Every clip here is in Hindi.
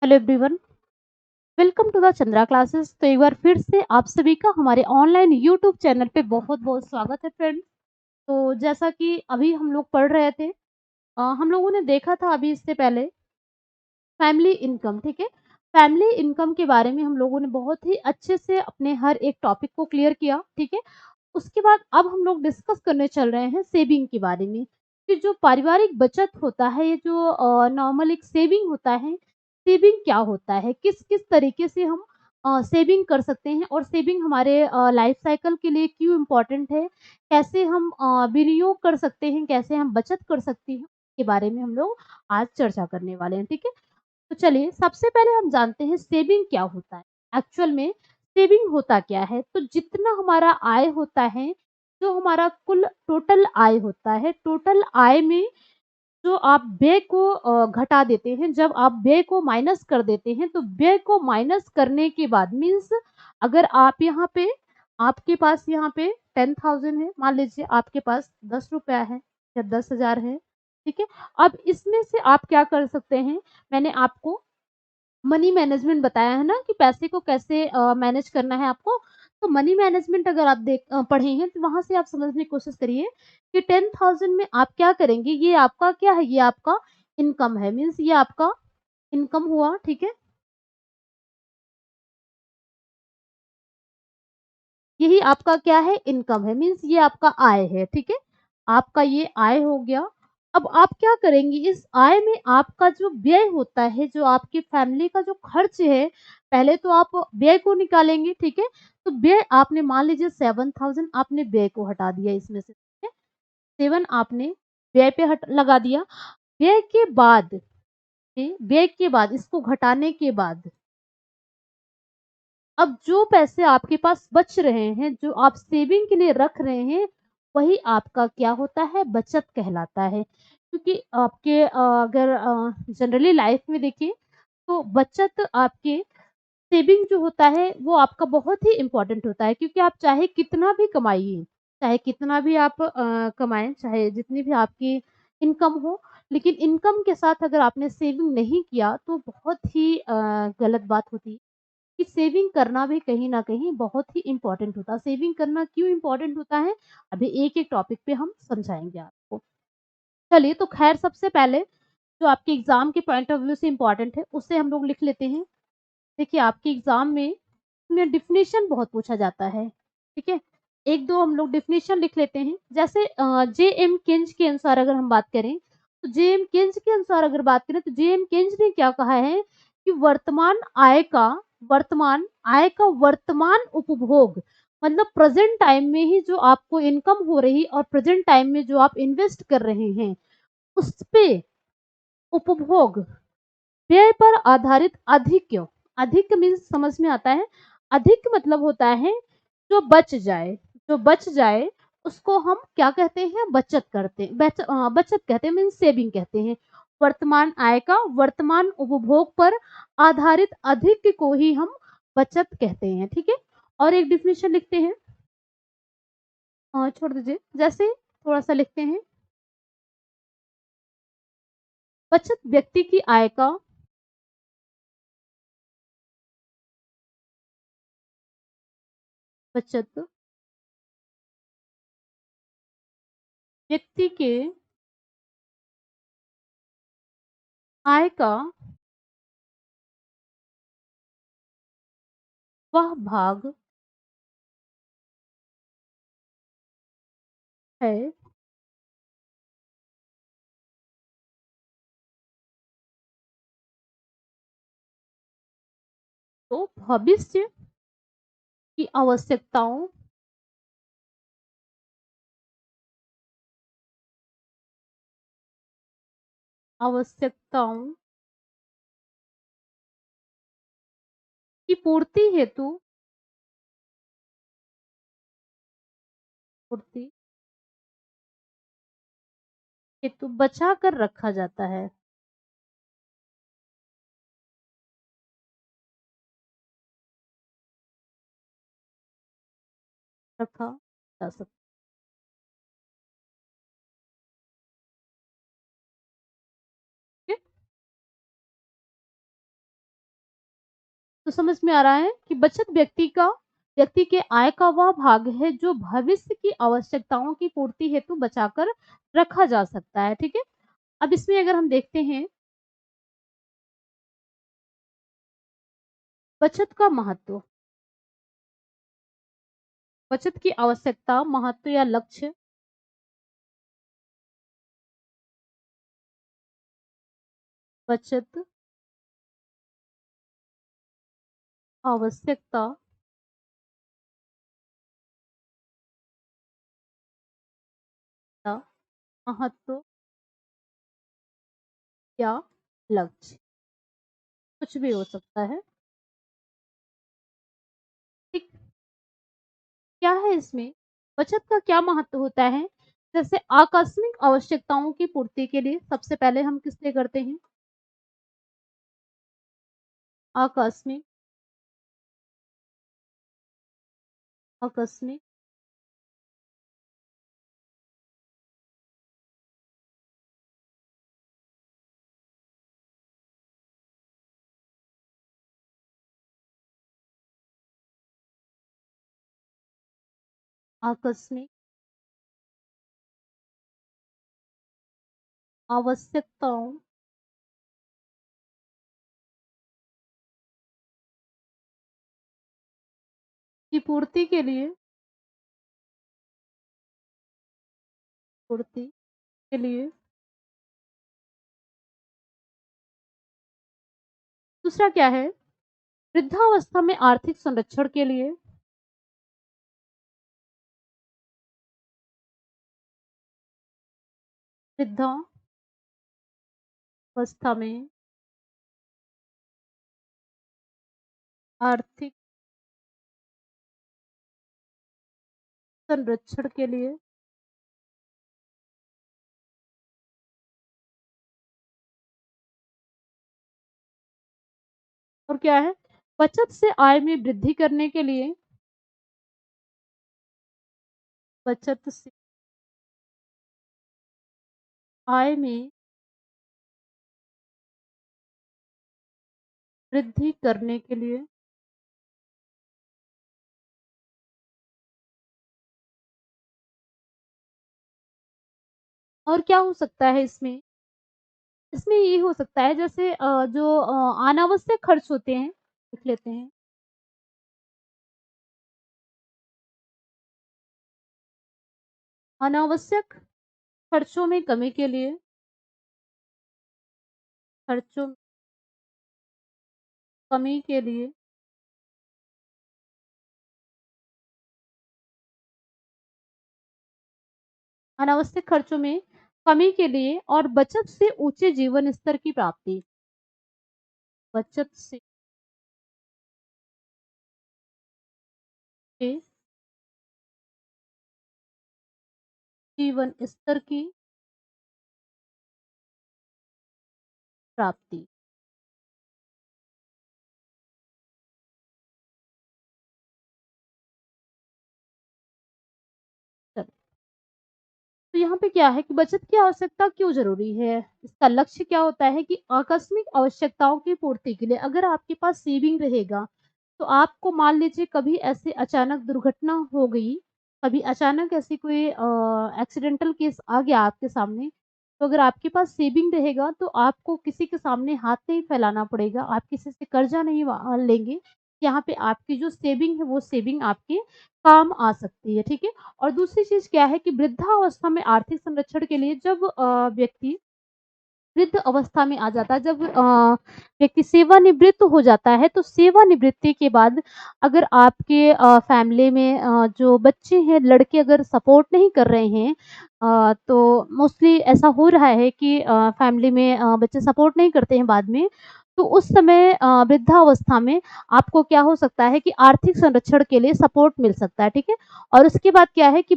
Hello everyone, welcome to the Chandra classes. तो एक बार फिर से आप सभी का हमारे ऑनलाइन यूट्यूब चैनल पे बहुत बहुत स्वागत है फ्रेंड्स। तो जैसा कि अभी हम लोग पढ़ रहे थे, हम लोगों ने देखा था अभी इससे पहले फैमिली इनकम। ठीक है, फैमिली इनकम के बारे में हम लोगों ने बहुत ही अच्छे से अपने हर एक टॉपिक को क्लियर किया। ठीक है, उसके बाद अब हम लोग डिस्कस करने चल रहे हैं सेविंग के बारे में कि जो पारिवारिक बचत होता है, ये जो नॉर्मल एक सेविंग होता है, सेविंग क्या होता है, किस किस तरीके से हम सेविंग कर सकते हैं और सेविंग हमारे लाइफ साइकिल के लिए क्यों इम्पोर्टेंट है, कैसे हम विनियोग कर सकते हैं, कैसे हम बचत कर सकते हैं, के बारे में हम लोग आज चर्चा करने वाले हैं। ठीक है, तो चलिए सबसे पहले हम जानते हैं सेविंग क्या होता है। एक्चुअल में सेविंग होता क्या है? तो जितना हमारा आय होता है, जो हमारा कुल टोटल आय होता है, टोटल आय में जो आप व्यय को घटा देते हैं, जब आप व्यय को माइनस कर देते हैं, तो व्यय को माइनस करने के बाद मीन्स अगर आप यहाँ पे आपके पास यहाँ पे 10,000 है, मान लीजिए आपके पास 10 रुपया है या 10,000 है। ठीक है, अब इसमें से आप क्या कर सकते हैं, मैंने आपको मनी मैनेजमेंट बताया है ना कि पैसे को कैसे मैनेज करना है आपको। तो मनी मैनेजमेंट अगर आप पढ़े हैं तो वहां से आप समझने की कोशिश करिए कि 10,000 में आप क्या करेंगे। ये आपका क्या है, ये आपका इनकम है, मीन्स ये आपका इनकम हुआ। ठीक है, यही आपका क्या है, इनकम है, मीन्स ये आपका आय है। ठीक है, आपका ये आय हो गया। अब आप क्या करेंगे, इस आय में आपका जो व्यय होता है, जो आपकी फैमिली का जो खर्च है, पहले तो आप व्यय को निकालेंगे। ठीक है, तो व्यय आपने मान लीजिए 7,000 आपने व्यय को हटा दिया इसमें से। ठीक है, 7 आपने व्यय पे हट लगा दिया। व्यय के बाद, व्यय के बाद इसको घटाने के बाद अब जो पैसे आपके पास बच रहे हैं, जो आप सेविंग के लिए रख रहे हैं, वही आपका क्या होता है, बचत कहलाता है। क्योंकि आपके अगर जनरली लाइफ में देखिए तो बचत आपके सेविंग जो होता है वो आपका बहुत ही इम्पोर्टेंट होता है। क्योंकि आप चाहे कितना भी कमाइए, चाहे कितना भी आप कमाएं, चाहे जितनी भी आपकी इनकम हो, लेकिन इनकम के साथ अगर आपने सेविंग नहीं किया तो बहुत ही गलत बात होती है। कि सेविंग करना भी कहीं न कहीं बहुत ही इम्पोर्टेंट होता है। सेविंग करना क्यों इम्पोर्टेंट होता है? अभी एक-एक टॉपिक पे हम समझाएँगे आपको। चलिए तो ख़ैर सबसे पहले जो आपके एग्ज़ाम के पॉइंट ऑफ व्यू से इम्पोर्टेंट है, उसे हम लोग लिख लेते हैं। देखिए आपके एग्ज़ाम में डेफ़िनिशन बहुत पूछा जाता है। ठीक है? 1-2 हम लोग डेफ़िनिशन लिख लेते हैं। जैसे जे.एम. केन्ज के अनुसार अगर हम बात करें, तो जे.एम. केन्ज के अनुसार अगर बात करें तो जे.एम. केन्ज ने क्या कहा है कि वर्तमान उपभोग, मतलब प्रेज़ेंट टाइम में ही जो आपको इनकम हो रही और प्रेज़ेंट टाइम में जो आप इन्वेस्ट कर रहे हैं, उसपे उपभोग व्यय पर आधारित अधिक, अधिक मीन्स समझ में आता है, अधिक मतलब होता है जो बच जाए, जो बच जाए उसको हम क्या कहते हैं, बचत करते हैं। बचत कहते हैं मीन्स सेविंग कहते हैं। वर्तमान आय का वर्तमान उपभोग पर आधारित अधिक को ही हम बचत कहते हैं। ठीक है, और एक डिफिनेशन लिखते हैं, छोड़ दीजिए, जैसे थोड़ा सा लिखते हैं, बचत व्यक्ति की आय का, बचत व्यक्ति के आय का वह भाग है तो भविष्य की आवश्यकताओं की पूर्ति हेतु बचा कर रखा जाता है, रखा जा सकता है। तो समझ में आ रहा है कि बचत व्यक्ति के आय का वह भाग है जो भविष्य की आवश्यकताओं की पूर्ति हेतु बचाकर रखा जा सकता है, ठीक है? अब इसमें अगर हम देखते हैं बचत का महत्व, बचत की आवश्यकता, महत्व या लक्ष्य, बचत, आवश्यकता, महत्व या लक्ष्य, कुछ भी हो सकता है। ठीक, क्या है इसमें? बचत का क्या महत्व होता है? जैसे आकस्मिक आवश्यकताओं की पूर्ति के लिए सबसे पहले हम किस लिए करते हैं? आकस्मिक, आकस्मिक आकस्मिक आवश्यकताओं की पूर्ति के लिए दूसरा क्या है? वृद्धावस्था में आर्थिक संरक्षण के लिए, वृद्धावस्था में आर्थिक संरक्षण के लिए, और क्या है? बचत से आय में वृद्धि करने के लिए, बचत से आय में वृद्धि करने के लिए, और क्या हो सकता है इसमें? इसमें ये हो सकता है जैसे जो अनावश्यक खर्च होते हैं, लिख लेते हैं। अनावश्यक खर्चों में कमी के लिए, खर्चों में कमी के लिए, अनावश्यक खर्चों में कमी के लिए और बचत से ऊंचे जीवन स्तर की प्राप्ति, बचत से जीवन स्तर की प्राप्ति। चलो, तो यहाँ पे क्या है कि बचत की आवश्यकता क्यों ज़रूरी है? इसका लक्ष्य क्या होता है कि आकस्मिक आवश्यकताओं की पूर्ति के लिए अगर आपके पास सेविंग रहेगा, तो आपको मान लीजिए कभी ऐसे अचानक दुर्घटना हो गई, कभी अचानक ऐसी कोई एक्सीडेंटल केस आ गया आपके सामने, तो अगर आपके पास सेविंग रहेगा तो आपको किसी के सामने हाथ नहीं फैलाना पड़ेगा, आप किसी से कर्जा नहीं लेंगे। यहाँ पे आपकी जो सेविंग है वो सेविंग आपके काम आ सकती है, ठीक है? और दूसरी चीज़ क्या है कि वृद्धावस्था में आर्थिक संरक्षण के लिए जब व्यक्ति वृद्ध अवस्था में आ जाता है, जब व्यक्ति सेवानिवृत्त हो जाता है, तो सेवानिवृत्ति के बाद अगर आपके फैमिली में जो बच्चे हैं, लड़के अगर सपोर्ट नहीं कर रहे हैं तो मोस्टली ऐसा हो रहा है कि फैमिली में बच्चे सपोर्ट नहीं करते हैं बाद में, तो उस समय वृद्धावस्था में आपको क्या हो सकता है कि आर्थिक संरक्षण के लिए सपोर्ट मिल सकता है, ठीक है? और उसके बाद क्या है कि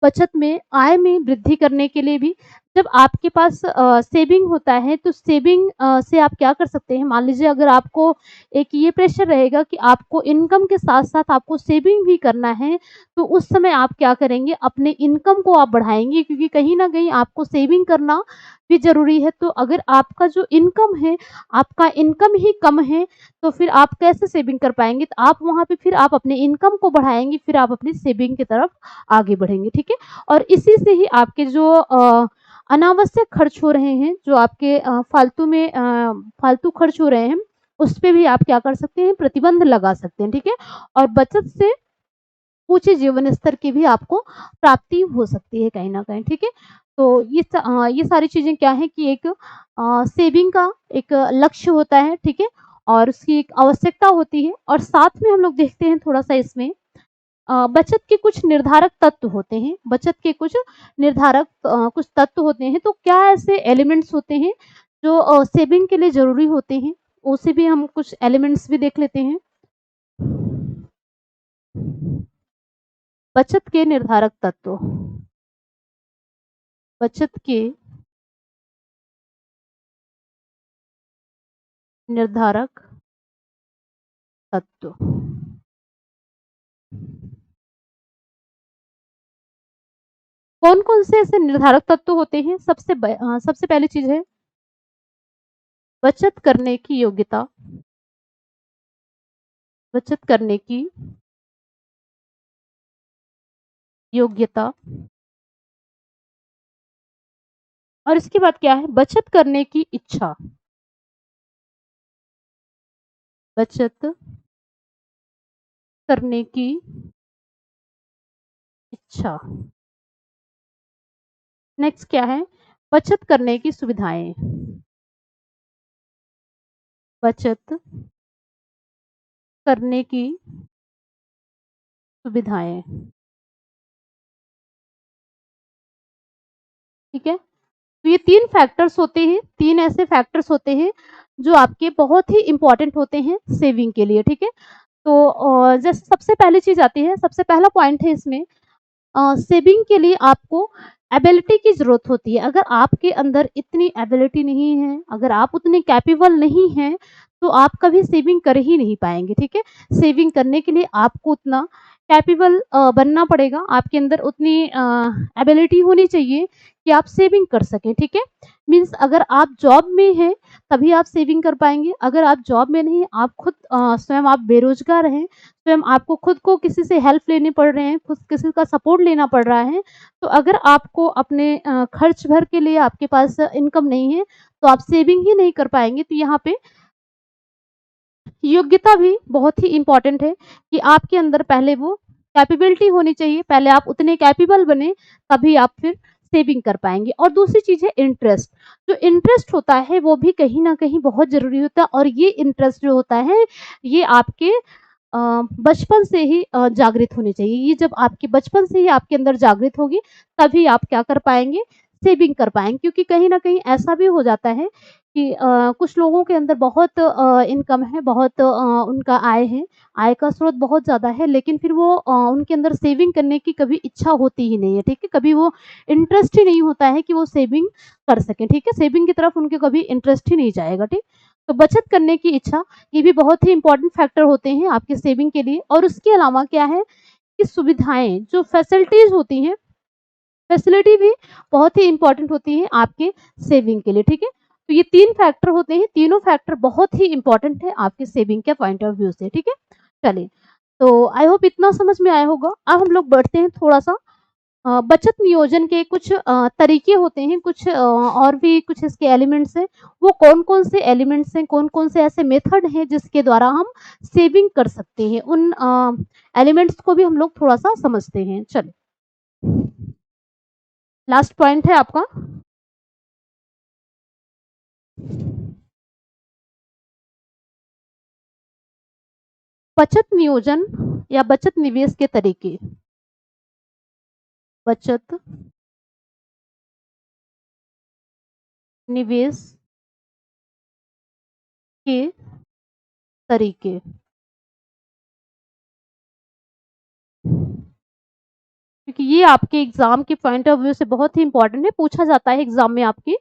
बचत में आय में वृद्धि करने के लिए भी जब आपके पास सेविंग होता है तो सेविंग से आप क्या कर सकते हैं, मान लीजिए अगर आपको एक ये प्रेशर रहेगा कि आपको इनकम के साथ-साथ आपको सेविंग भी करना है, तो उस समय आप क्या करेंगे, अपने इनकम को आप बढ़ाएँगे क्योंकि कहीं न कहीं आपको सेविंग करना भी ज़रूरी है। तो अगर आपका जो इनकम है, आपका इनकम ही कम है, तो फिर आप कैसे सेविंग कर पाएँगे? तो आप वहाँ पे फिर आप अपने इनकम को बढ़ाएँगे, फिर आप अपनी सेविंग की तरफ आगे बढ़ेंगे, ठीक है? और इसी से ही आपके जो अनावश्यक खर्च हो रहे हैं, जो आपके फालतू में फालतू खर्च हो रहे हैं, उस पे भी आप क्या कर सकते हैं, प्रतिबंध लगा सकते हैं, ठीक है? और बचत से ऊँचे जीवन स्तर की भी आपको प्राप्ति हो सकती है कहीं न कहीं, ठीक है? तो ये सारी चीज़ें क्या हैं कि एक सेविंग का एक लक्ष्य होता है, ठीक है? और उसकी एक आवश्यकता होती है और साथ में हम लोग देखते हैं थोड़ा-सा इसमें बचत के कुछ निर्धारक तत्व होते हैं, बचत के कुछ निर्धारक कुछ तत्व होते हैं, तो क्या ऐसे एलिमेंट्स होते हैं जो सेविंग के लिए ज़रूरी होते हैं? उसे भी हम कुछ एलिमेंट्स भी देख लेते हैं। बचत के निर्धारक तत्व, बचत के निर्धारक तत्व। कौन-कौन से ऐसे निर्धारक तत्व होते हैं? सबसे पहली चीज़ है बचत करने की योग्यता, बचत करने की योग्यता और इसके बाद क्या है? बचत करने की इच्छा, बचत करने की इच्छा। नेक्स्ट क्या है? बचत करने की सुविधाएँ, बचत करने की सुविधाएँ, ठीक है? तो ये 3 फैक्टर्स होते हैं, 3 ऐसे फैक्टर्स होते हैं, जो आपके बहुत ही इम्पोर्टेंट होते हैं सेविंग के लिए, ठीक है? तो जैसे सबसे पहली चीज़ आती है, सबसे पहला पॉइंट है इसमें सेविंग के लिए आपको एबिलिटी की ज़रूरत होती है। अगर आपके अंदर इतनी एबिलिटी नहीं है, अगर आप उतने कैपेबल नहीं हैं, तो आप कभी सेविंग कर ही नहीं पाएँगे, ठीक है? सेविंग करने के लिए आपको उतना कैपेबल बनना पड़ेगा, आपके अंदर उतनी एबिलिटी होनी चाहिए कि आप सेविंग कर सकें, ठीक है? मीन्स अगर आप जॉब में हैं, तभी आप सेविंग कर पाएँगे, अगर आप जॉब में नहीं, आप खुद स्वयं आप बेरोज़गार हैं, स्वयं आपको खुद को किसी से हेल्प लेनी पड़ रहे हैं, खुद किसी का सपोर्ट लेना पड़ रहा है, तो अगर आपको अपने खर्च भर के लिए आपके पास इनकम नहीं है, तो आप सेविंग ही नहीं कर पाएँगे। तो यहाँ पे योग्यता भी बहुत ही इम्पोर्टेंट है कि आपके अंदर पहले वो कैपेबिलिटी होनी चाहिए, पहले आप उतने कैपेबल बने, तभी आप फिर सेविंग कर पाएँगे। और दूसरी चीज़ है इंटरेस्ट, जो इंटरेस्ट होता है वो भी कहीं न कहीं बहुत ज़रूरी होता है और ये इंटरेस्ट जो होता है, ये आपके अ, बचपन से ही जागृत होनी चाहिए। ये जब आपके बचपन से ही आपके अंदर जागृत होगी, तभी आप क्या कर पाएँगे, सेविंग कर पाएँगे। क्योंकि कहीं न कहीं ऐसा भी हो जाता है कि कुछ लोगों के अंदर बहुत इनकम है, बहुत उनका आय है, आय का स्रोत बहुत ज़्यादा है, लेकिन फिर वो उनके अंदर सेविंग करने की कभी इच्छा होती ही नहीं है, ठीक है? कभी वो इंटरेस्ट ही नहीं होता है कि वो सेविंग कर सकें, ठीक है? सेविंग की तरफ उनके कभी इंटरेस्ट ही नहीं जाएगा, ठीक? तो बचत करने की इच्छा ये भी बहुत ही इम्पोर्टेंट फैक्टर होते हैं आपके सेविंग के लिए और उसके अलावा क्या है कि सुविधाएँ जो फैसिलिटीज़ होती हैं, फैसिलिटी भी बहुत ही इम्पोर्टेंट होती हैं आपके सेविंग के लिए, ठीक है? तो ये 3 फैक्टर होते हैं, तीनों फैक्टर बहुत ही इम्पोर्टेंट है आपके सेविंग के पॉइंट ऑफ व्यू से, ठीक है? चलिए, तो आई होप इतना समझ में आया होगा। अब हम लोग बढ़ते हैं थोड़ा-सा बचत नियोजन के कुछ तरीके होते हैं, कुछ और भी कुछ इसके एलिमेंट्स हैं। वो कौन-कौन से एलिमेंट्स हैं, कौन-कौन से ऐसे मेथड हैं जिसके द्वारा हम सेविंग कर सकते हैं? उन एलिमेंट्स को भी हम लोग थोड़ा-सा समझते हैं। चलिए, लास्ट पॉइंट है आपका बचत नियोजन या बचत निवेश के तरीके। बचत, निवेश के तरीके। क्योंकि ये आपके एग्ज़ाम के पॉइंट ऑफ व्यू से बहुत ही इम्पोर्टेंट है, पूछा जाता है एग्ज़ाम में आपके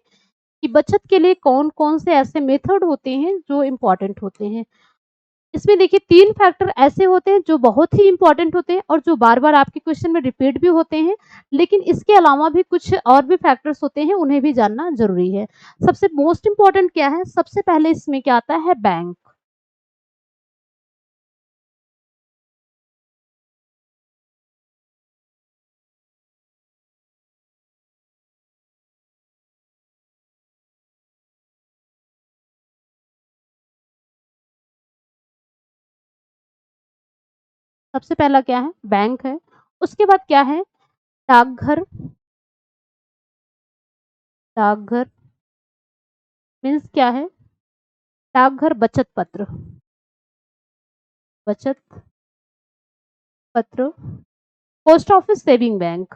कि बचत के लिए कौन-कौन से ऐसे मेथड होते हैं जो इम्पोर्टेंट होते हैं। इसमें देखिए 3 फैक्टर ऐसे होते हैं जो बहुत ही इम्पोर्टेंट होते हैं और जो बार-बार आपके क्वेश्चन में रिपीट भी होते हैं, लेकिन इसके अलावा भी कुछ और भी फैक्टर्स होते हैं, उन्हें भी जानना ज़रूरी है। सबसे मोस्ट इम्पोर्टेंट क्या है? सबसे पहले इसमें क्या आता है? बैंक। सबसे पहला क्या है? बैंक है। उसके बाद क्या है? डाकघर। डाकघर मीन्स क्या है? डाकघर बचत पत्र। बचत पत्र। Post office saving bank.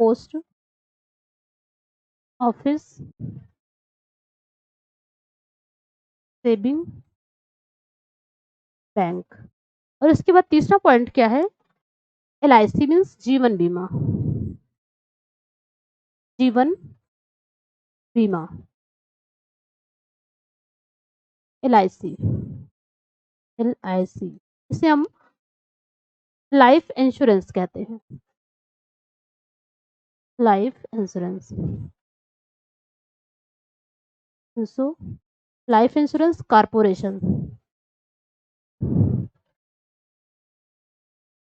Post office saving bank. और इसके बाद तीसरा पॉइंट क्या है? एलआईसी मीन्स जीवन बीमा। जीवन बीमा। एलआईसी। एलआईसी इसे हम लाइफ इंश्योरेंस कहते हैं। Life insurance. So life insurance corporation.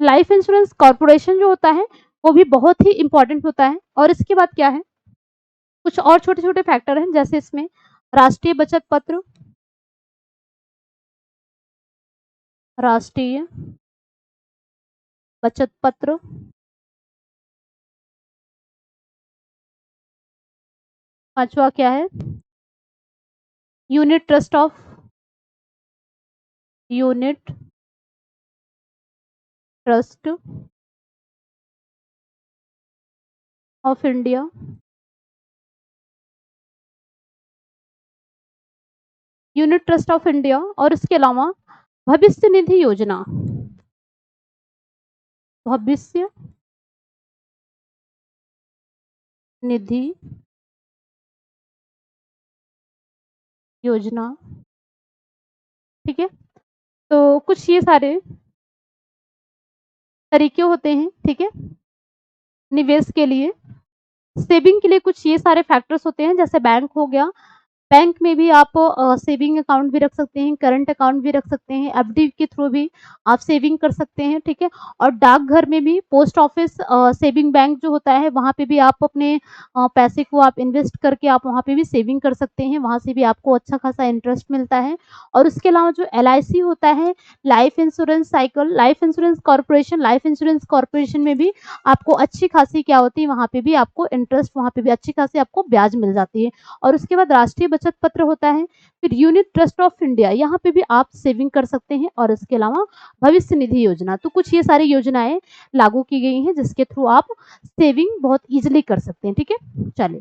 Life insurance corporation जो होता है वो भी बहुत ही इंपॉर्टेंट होता है। और इसके बाद क्या है? कुछ और छोटे-छोटे फैक्टर हैं, जैसे इसमें राष्ट्रीय बचत पत्र। राष्ट्रीय बचत पत्र। पांचवा क्या है? Unit trust of unit trust of India. Unit trust of India. और इसके अलावा भविष्य निधि योजना। भविष्य निधि योजना। ठीक है, तो कुछ ये सारे तरीके होते हैं। ठीक है, निवेश के लिए, सेविंग के लिए कुछ ये सारे फैक्टर्स होते हैं, जैसे बैंक हो गया। बैंक में भी आप सेविंग अकाउंट भी रख सकते हैं, करंट अकाउंट भी रख सकते हैं, एफडी के थ्रू भी आप सेविंग कर सकते हैं। ठीक है, और डाकघर में भी पोस्ट ऑफिस सेविंग बैंक जो होता है वहाँ पे भी आप अपने पैसे को आप इन्वेस्ट करके आप वहाँ पे भी सेविंग कर सकते हैं, वहाँ से भी आपको अच्छा खासा इंटरेस्ट मिलता है। और उसके अलावा जो एलआईसी होता है, life insurance cycle, life insurance corporation में भी आपको अच्छी खासी क्या होती है, वहाँ पे भी आपको इंटरेस्ट, वहाँ पे भी अच्छी खासी आपको ब्याज मिल जाती है। और उसके बाद राष्ट्रीय बचत पत्र होता है, फिर यूनिट ट्रस्ट ऑफ इंडिया, यहाँ पे भी आप सेविंग कर सकते हैं। और इसके अलावा भविष्य निधि योजना, तो कुछ ये सारी योजनाएं लागू की गई हैं जिसके थ्रू आप सेविंग बहुत इजीली कर सकते हैं। ठीक है, चलिए,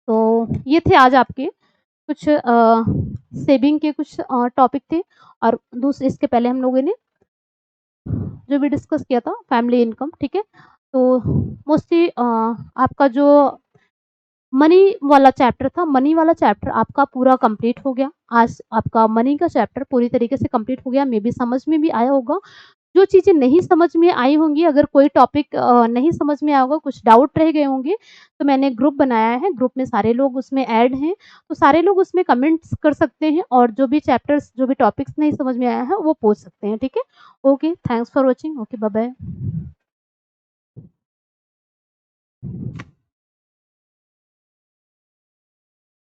तो ये थे आज आपके कुछ सेविंग के कुछ टॉपिक थे। और दूसरे, इसके पहले हम लोगों ने जो भी डिस्कस किया था फैमिली इनकम। ठीक है, तो मोस्टली आपका जो मनी वाला चैप्टर था, मनी वाला चैप्टर आपका पूरा कंप्लीट हो गया। आज आपका मनी का चैप्टर पूरी तरीके से कंप्लीट हो गया। मे बी समझ में भी आया होगा। जो चीज़ें नहीं समझ में आई होंगी, अगर कोई टॉपिक नहीं समझ में आया होगा, कुछ डाउट रह गए होंगे, तो मैंने ग्रुप बनाया है, ग्रुप में सारे लोग उसमें ऐड हैं, तो सारे लोग उसमें कमेंट्स कर सकते हैं और जो भी चैप्टर्स, जो भी टॉपिक्स नहीं समझ में आया है वो पूछ सकते हैं। ठीक है, okay, thanks for watching, okay, bye bye.